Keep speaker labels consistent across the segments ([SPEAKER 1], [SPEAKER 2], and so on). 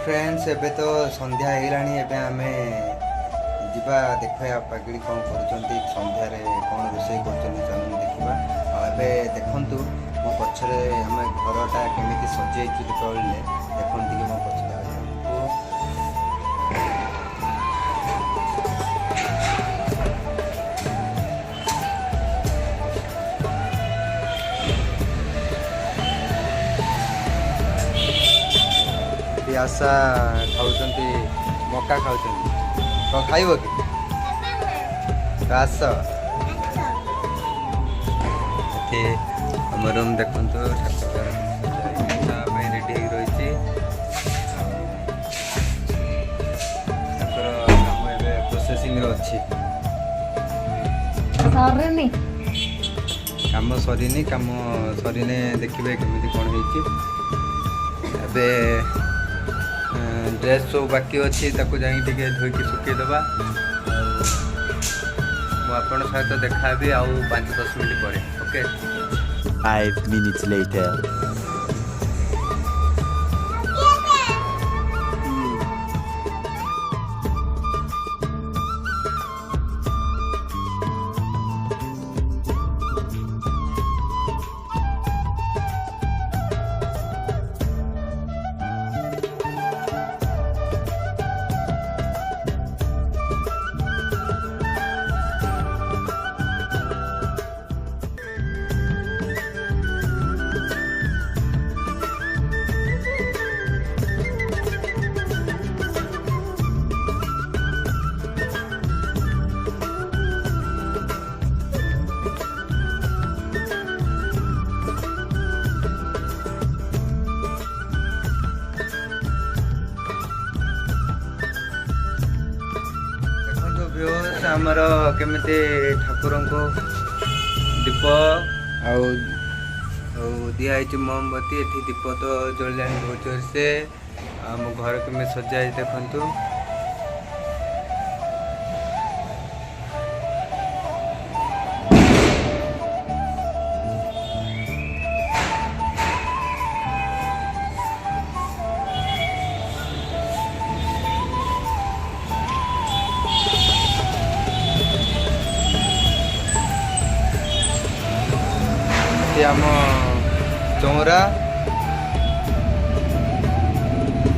[SPEAKER 1] friends एबे तो संध्या होगलानी एबे आमे जिबा देखा पागिड़ी कौन कर संध्यार कौन रोषे कर देखा एबे देखु मो पछरे आम घरटा केमी सजे दीपावली देखते मो पछरे आशा खाऊँ मका खाऊँ कौन खाइब कि आस आम रूम देखु रेडी रही प्रोसेसिंग अच्छी काम सरीनी काम सरीने देखिए केमी कौन हो ड्रेस सब बाकी अच्छी धोईकी सुखईदबा आपण सहित देखा भी आउ 5-10 मिनट पर ओके
[SPEAKER 2] 5 minutes later
[SPEAKER 1] आमर केमी ठाकुर को दीप दिखाई मोमबत्ती ये दीप तो जल बहुत जोर से आम घर केमी सजाई देखु आम चौरा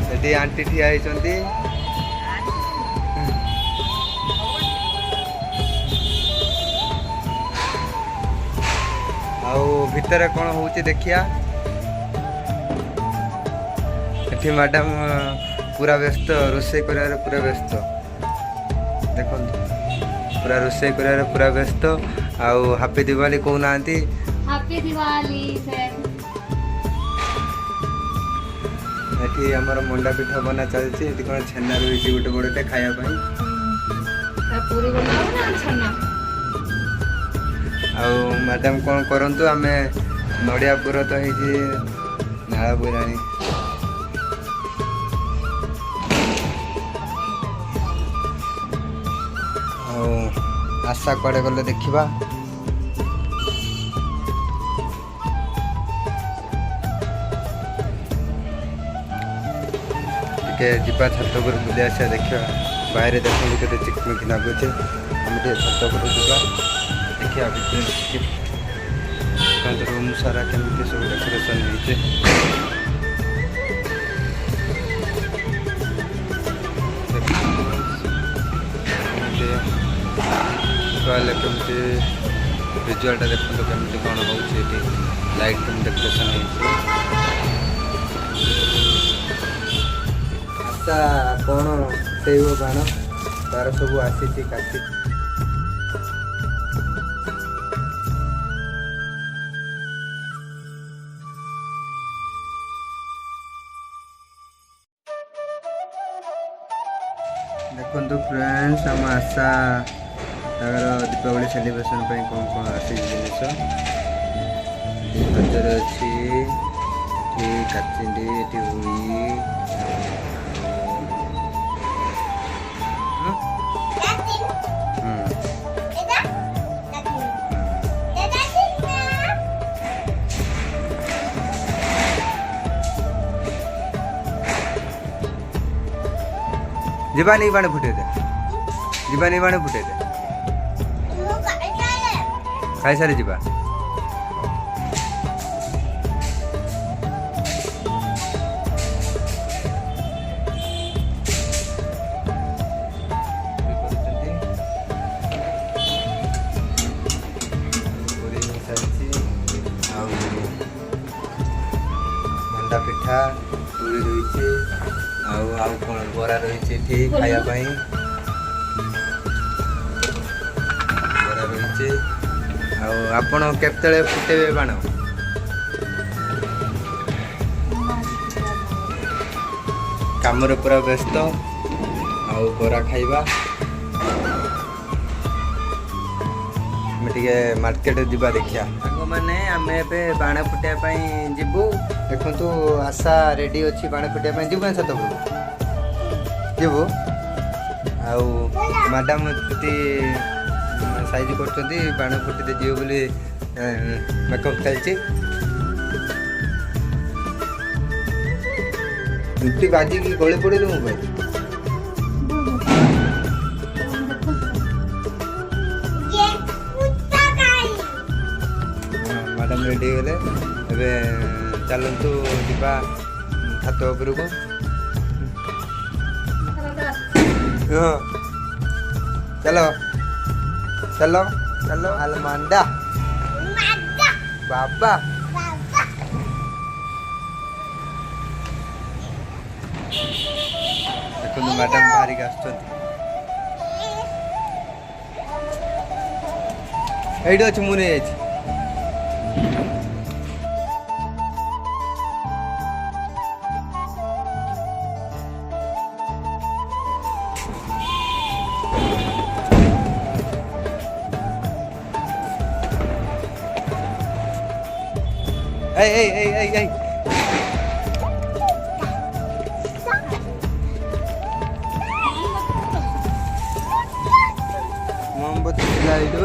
[SPEAKER 1] से आंटी ठिया होती भितर कौन हो देखिया एठी मैडम पूरा व्यस्त रोषे कर पूरा व्यस्त देखो पूरा रोषे कर पूरा व्यस्त आउ हैप्पी दिवाली कहना
[SPEAKER 3] हैप्पी दिवाली
[SPEAKER 1] एठी हमर मंडा पिठा बना चलछि एठी कोन छेना रही गोटे बड़े खाया
[SPEAKER 3] पूरी बनाओ ना छेना
[SPEAKER 1] आउ मैडम कौन करंतु आमे नड़िया पुर तो है नाला बुराणी आशा कड़े गले देखा जीवा छत पर बुले आसा देखा बाहर देखते के चिकमिक लगुचे आम छत पर जा देखा रूम सारा केमी सब डेकोरेशन होते कमी विजुआलटा देखते केमी कौन हो लाइट केमी डेकोरेशन होती कौन से बाण तार सब आसी काटी देखो फ्रेंड्स आम आशा दीपावली सेलिब्रेशन कौन कौन आसी जिनस गजर अच्छी काचिंडी ये हुई ଯିବାନି ବାଣ ଫୁଟେଇ ଦେ ଯିବାନି ବାଣ ଫୁଟେଇ ଦେ ଖାଇସାରି ଯିବା ମଣ୍ଡା ପିଠା ପୁରୀ ରହିଛି ଆଉ କ'ଣ ବରା ରହିଛି ଏଠି ଖାଇବା ପାଇଁ ବରା ରହିଛି ଆଉ ଆପଣ କେତେବେଳେ ଫୁଟେଇବେ ବାଣ କାମରେ ପୁରା ବ୍ୟସ୍ତ ଆଉ ବରା ଖାଇବା ଆମେ ଟିକେ ମାର୍କେଟ ଯିବା ଦେଖିବା ସାଙ୍ଗମାନେ ଆମେ ଏବେ ବାଣ ଫୁଟାଇବା ପାଇଁ ଯିବୁ ଦେଖନ୍ତୁ ଆଶା ରେଡ଼ି ଅଛି ବାଣ ଫୁଟାଇବା ପାଇଁ ଯିବୁ ନା ଛାତ ଉପରକୁ ଯିବୁ ଆଉ ମ୍ୟାଡ଼ାମ୍ ଏମିତି ସାଇଜ୍ କରୁଛନ୍ତି ବାଣ ଫୁଟିତେ ଯିବ ବୋଲି ମେକଅପ୍ ଚାଲିଛି ରୁଟି ବାଜିକି ଗଳି ପଡ଼ିଲୁ ମୁଁ ଭାଇ ମ୍ୟାଡ଼ାମ୍ ରେଡ଼ି ହେଇଗଲେ ଏବେ ଚାଲନ୍ତୁ ଯିବା ଛାତ ଉପରକୁ ହଁ ଚାଲ ଚାଲ ଚାଲ ଆଲମାଣ୍ଡା ବାବା ଦେଖନ୍ତୁ ମ୍ୟାଡ଼ାମ୍ ବାହାରିକି ଆସୁଛନ୍ତି ଏଇଠି ଅଛି ମୁଁ ନେଇଯାଇଛି এই মোমবাতি জ্বালাই দেব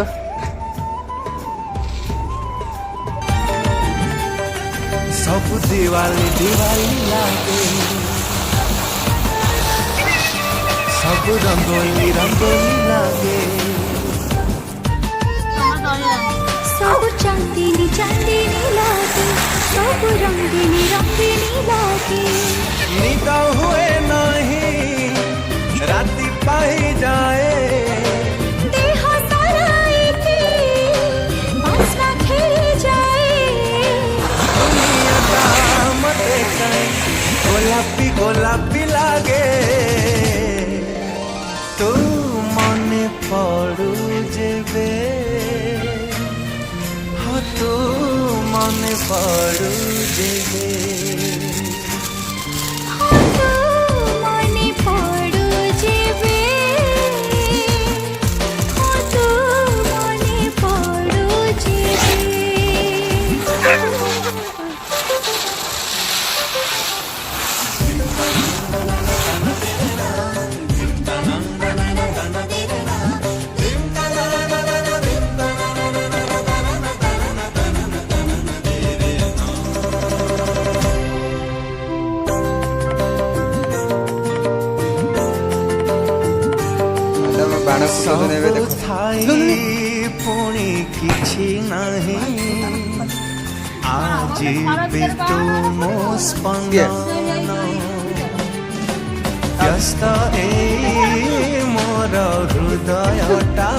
[SPEAKER 2] सब दिवाली दिवाली लागे सब रंगोली रंगोली लागे
[SPEAKER 4] सब चांदनी चांदनी लागे सब रंगीनी रंगीनी लागे
[SPEAKER 2] निद हुए नहीं राति पाई जाए
[SPEAKER 4] देह सारा एके बासना खेली जाए
[SPEAKER 2] दुनिया का मते कहीं गोलापी गोलापी लागे तू मने पड़ू जेबे हाँ तू मने पड़ू जेबे
[SPEAKER 4] हाँ तू मने पड़ू जेबे हाँ तू मने पड़ू जेबे
[SPEAKER 1] ବାଣ ଫୁଟଉଛନ୍ତି ଏବେ ଦେଖ
[SPEAKER 2] ଥାଇ ପୁଣି କିଛି ନାହିଁ ଆଜି ବି ତୁ ମୋ ସ୍ପନ୍ଦନ ବ୍ୟସ୍ତ ଏଇ ମୋର ହୃଦୟଟା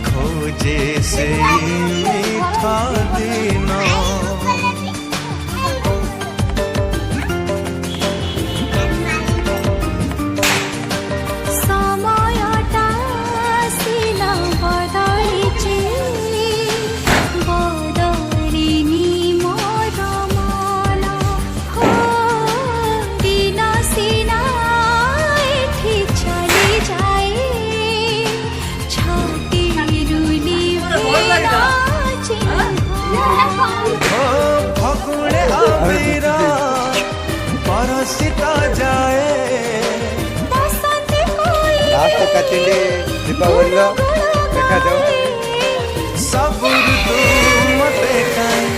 [SPEAKER 2] ଖୋଜେ ସେଇ ମିଠା ଦିନ
[SPEAKER 4] ସମୟଟା ସିନା ବଦଳିଛି ବଦଳିନି ମୋର ମନ ହୋ ଦିନ ସିନା ଏଠି ଚାଲିଯାଏ ଛାତିରୁ ନିଭେରା ଚିହ୍ନ
[SPEAKER 2] ଓ ଫଗୁଣେ ଅବିର ପରଶିତ ଯାଏ
[SPEAKER 1] ଲାଷ୍ଟ କାଟିଲେ ଦୀପାବଳିର ଦେଖାଯାଉ
[SPEAKER 2] ସବୁ ଋତୁ ମତେ କାଇଁ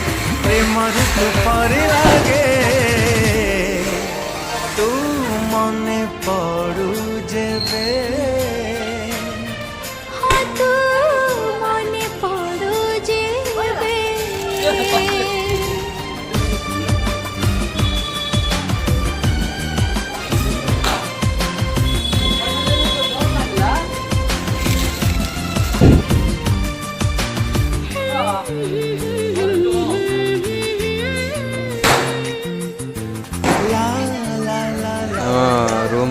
[SPEAKER 2] ପ୍ରେମ ଋତୁ ପରି ଲାଗେ ତୁ মনে পড়ু যেবে
[SPEAKER 4] हाँ तू मने पड़ो जेबे
[SPEAKER 2] লা লা লা লা
[SPEAKER 1] रूम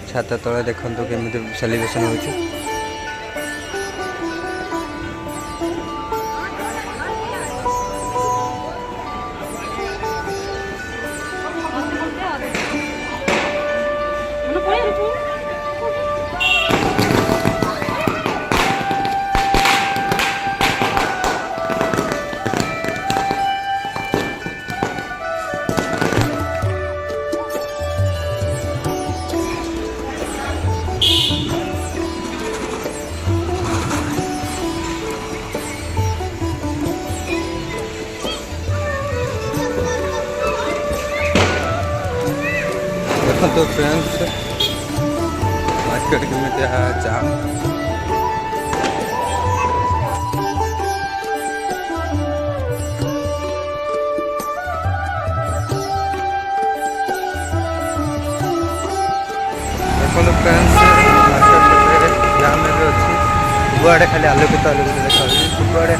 [SPEAKER 1] छात तले देखते केमी सेलिब्रेशन होची देखो फ्रेंड्स मार्केट केमी जाम देखो फ्रेंड्स मार्केट जाम अच्छी सबुआड़े खाली आलोकित आलोकित देखा सबुआड़े